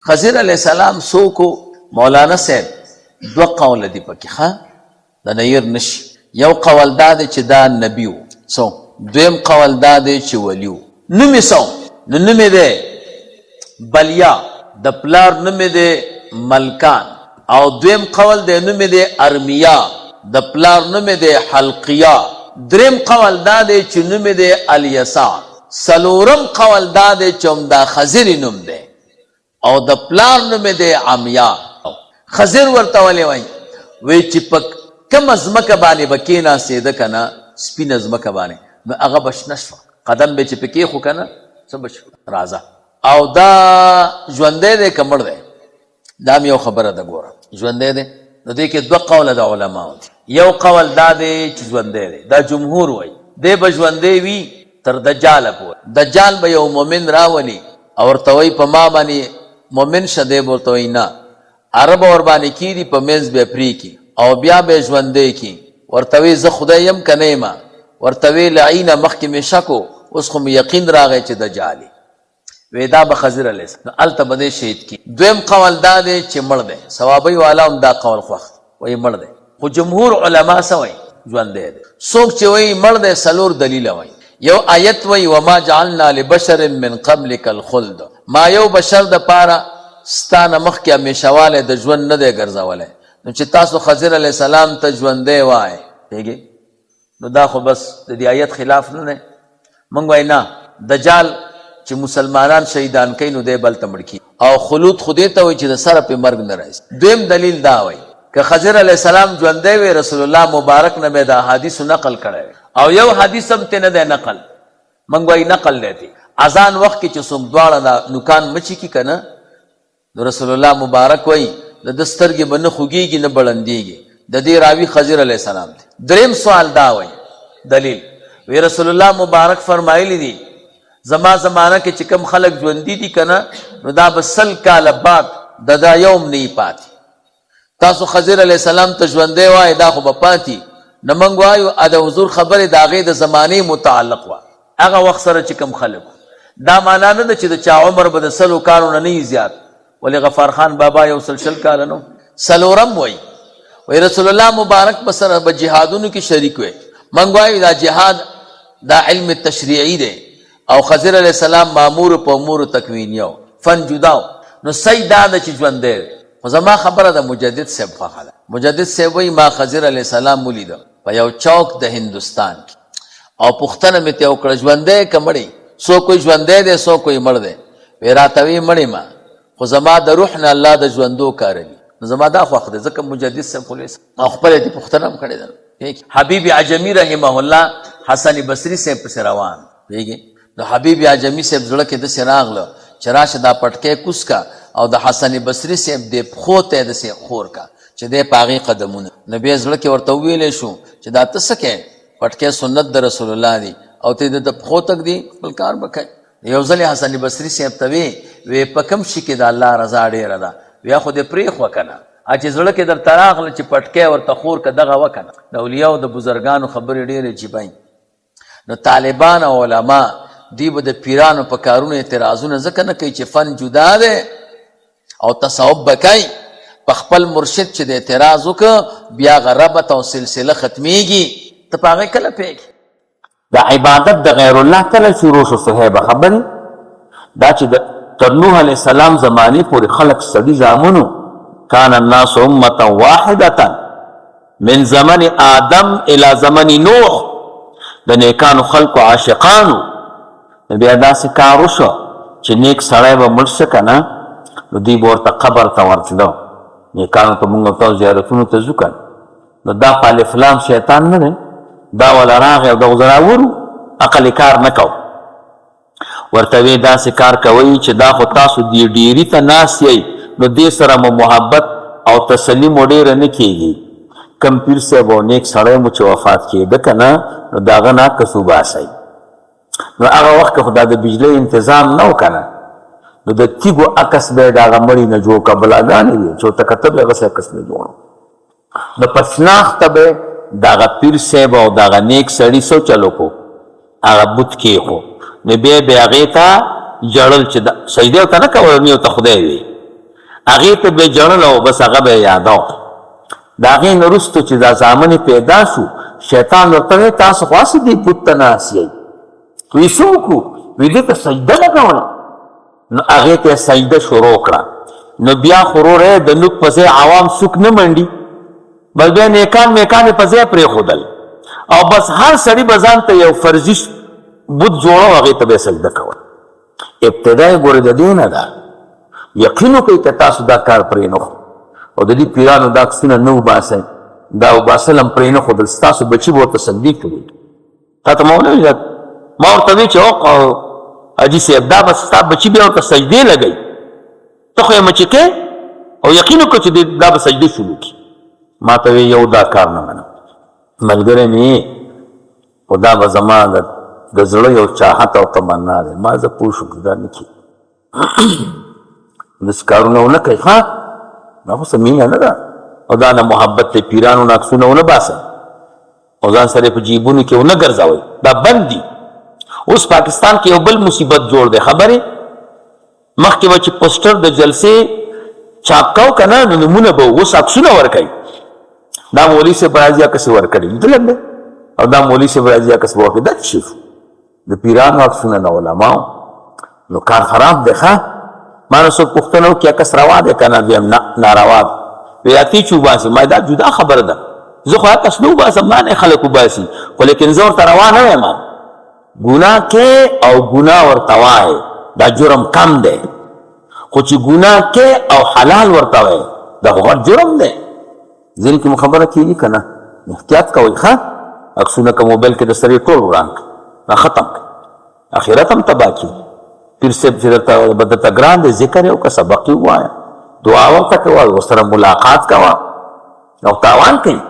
خضر علیہ السلام سوکو مولانا صاحب دو قول دی پکی خواه دا نیر نشی یو قول داده چه دا نبیو سو دویم قول داده چه ولیو نمی سو نمی ده بلیا د پلار نمی ده ملکان او دویم قول ده نمی ده ارمیا د پلار نمی ده حلقیا دریم قول داده چه نمی ده الیسا سلورم قول داده چه ام دا خضر نم ده او د پلار نمی ده عمیا خضر ورطولی وی چه پک کم ازمکه بانی بکینا سیده کنا سپین ازمکه بانی اغا بشنشو قدم بی چه پکی خو کنا سب بشو رازا او دا جونده ده کمر ده دا میو خبره ده گورا جونده ده نو ده که دو قول ده علماء ده یو قول دا ده چه جونده ده دا جمهور وی ده بجونده وی تر دجال پو دجال با یو مومن راولی اور توی پا ما بانی مومن شده بورتوی نا عرب اور بانی کی دی پا منز بے پری کی او بیا به ژوندې کی ورتوی ز خدایم کنه ما ورتوی لعین مخکې شکو اوس خو یقین راغی چې دجالی ودا به خضر علیه السلام الته بده شهید کی دویم قول دا دی چې مړ دی ثوابي والا هم دا قول خوښ وای مړ دی خو جمهور علما سوي ژوندې دی څوک چې وای مړ دی سلور دلیل وای یو آیت وای وما جعلنا لبشر من قبلك الخلد ما یو بشر د پاره ستانه مخکې همیشواله د ژوند نه دی ګرځولای نو چې تاسو خضر علیہ السلام ته ژوندې وای دیږي نو دا خو بس د دې آیت خلاف نه نه مونږ وای نه دجال چې مسلمانان شهیدان کین نو دی بل تمړ کی او خلود خودی ته وای چې د سره په مرګ نه راځي دویم دلیل دا وای که خضر علیہ السلام ژوندې وای رسول الله مبارک نه به دا حدیث نقل کړي او یو حدیث هم ته نه ده نقل مونږ وای نقل دیتی اذان وخت کې چې څوک دواړه نوکان مچی کی کنه نو رسول الله مبارک وای د دسترګې بنه خوږیږي نه بلندیږي د دې راوی خضر علیہ السلام دی دریم سوال دا وای دلیل وی رسول الله مبارک فرمایلی دی زما زمانہ کې چې کم خلق ژوندې دي کنه نو دا بسل کال بعد د دا یوم نه پاتې تاسو خضر علیہ السلام ته ژوندې وای دا خو به پاتې نه مونږ وایو ادا حضور خبره دا غي د زمانه متعلق وا هغه وخت سره چې کم خلق دا معنا نه چې د چا عمر به د سلو کارونه نه زیات ولی غفار خان بابا یو سلسل کالنو سلورم وی رسول الله مبارک بسر با جهادونو کی شریک وی منگوائی دا جهاد دا علم تشریعی دے او خضر علیہ السلام مامور پا امور تکوینیو فن جداو نو سی دا دا چی جوان دے زما خبر دا مجدد سیب خواهد مجدد سیب وی ما خضر علیہ السلام مولی دا پا یو چوک دا هندوستان کی او پختن میں تیو کڑ جوان دے کمڑی سو کوئی جوان دے دے سو کوئی مر دے ویراتوی مڑی ما خو زما د روح نه الله د ژوندو کاروي زما دا خوښ دی ځکه مجدد صاحب خو خپل دې پښتنه هم کړی ده حبیب عجمی رحمه الله حسن بصری صاحب پسې روان دیږي نو حبیب عجمی صاحب زړه کې د سراغله چې راشه دا پټکې کوس کا او د حسن بصری صاحب د خو ته د سي خور کا چې د پاغي قدمونه نبی زړه کې ورته ویلې شو چې دا تسکه پټکې سنت د رسول الله دی او ته د خو تک دی بل کار وکړي یو ځل حسن بصری صاحب ته وی پکم شي کې د الله رضا ډیره ده بیا خو دې پریخ وکنه چې زړه کې در تراغله چې پټکې ورته خور که دغه وکنه د اولیاء او د بزرګانو خبرې ډیرې جیبای نو طالبان او علما دی به د پیرانو په کارونو اعتراضونه ځکه نه کوي چې فن جدا ده او تصوف بکای په خپل مرشد چې د اعتراض وکړه بیا غربت او سلسله ختمیږي ته په هغه کله پیږي دا عبادت د غیر الله کله شروع شو صحابه خبر دا چې تر نوح علیہ السلام زمانی پوری خلق سدی زامنو کان الناس امتا واحدتا من زمن آدم الى زمن نوح د نیکانو خلق عاشقانو بیا داسې کار وشو چې نیک سړی به مړ شه کنه نو دوی به ورته قبر ته ورتلو نیکانو ته مونږ ته زیارتونو ته ځو کنه نو دا په الف لام شیطان نه دی دا ولا راغی او دغه زراورو عقل کار نه کو ورته وی داسې کار کوي چې دا خو تاسو دی ډیری ته ناس یې نو دې سره مو محبت او تسلی مو ډیره نه کیږي کم پیر صاحب او نیک سړی مو چې وفات کېده کنه نو د هغه نه کسو باسئ نو هغه وخت کې خو دا د بجلۍ انتظام نه و کنه نو د تیګو عکس به یې د هغه مړي نه جوړ کړه بلاګانې وي چې ورته کتل هغسې عکس نه جوړ نو په شناخته به د هغه پیر صاحب او د هغه نیک سړي څه چلو کو هغه بت کېښو نو بیا به هغې ته ژړل چې سجدې ورته نه کول نه ورته خدای وي هغې ته به یې ژړل او بس هغه به یې یادو. د هغې نه وروستو چې دا زامن پیدا شو شیطان ورته وی تاسو خو هسې دې بت ته ناست یئ. وی څه وکړو؟ وی دې ته سجده لګوله. نو هغې ته یې سجده شروع کړه. نو بیا خو وروره د نوک په ځای عوام سوک نه منډي، بس بیا نیکان میکان یې په ځای پرېښودل او بس هر سړي به ځان ته یو فرضي بت جوړو، هغې ته به یې سجده کول. ابتدا یې ګورې د دې نه ده یقین وکړئ که تاسو دا کار پرې نه او د دې پیرانو دا عکسونه نه وباسئ، دا وباسل هم پرې نه ښودل، ستاسو بچي به ورته سجدې کوي. تا ته ما ونه ویل، ما ورته وی چې حاجي صاحب دا به ستا بچي بیا ورته سجدې لګوي، ته خو یې مچې کې او یقین وکړه چې دا به سجدې شروع کړي. ما ته وی یو دا کار نه منم، ملګری مې خو دا به زما د زړه یو چاحت او تمنا دی. ما زه پوه شوم چې دا نه کړي داسې کارونه ونه کوي. ښه دا خو څه مینه نه ده او دا نه محبت دی. پیرانو نه عکسونه ونه باسئ او ځان سره په جیبونو کې ونه ګرځوئ، دا بند دي. اوس پاکستان کې یو بل مصیبت جوړ دی، خبرې مخکې به چې پوسټر د جلسې چاپ کوو که نه نو نومونه به اوس عکسونه ورکوي. دا مولوي صاحب راځي عکس یې ورکړي لیدلی دی او دا مولوي صاحب راځي عکس به ورکړي. دا څه شي د پیرانو عکسونه د علماو؟ نو کار خراب دی. ښه ما نه څوک پوښتنه وکړي عکس روا دی که نه؟ ویم نه ناروا دی. وی اتې چې وباسي، ما دا جدا خبره ده، زه خو عکس نه وباسم، ما نه خلک وباسي، خو لیکن زه ورته روا نه یم. ګناه کې او ګناه ورته وایې دا جرم کم دی، خو چې ګناه کې او حلال ورته وایې دا خو غټ جرم دی. ځینې کې مو خبره کېږي که نه؟ احتیاط کوئ. ښه عکسونه که موبایل کې د سرې ټول وران کړي، دا ختم کړي، اخرت هم تباه کړي. پیر صاحب چې به درته ګران دی ذکر یې وکړه، سبق یې ووایه، دعا ورته کوه، ورسره ملاقات کوه او تاوان کوي.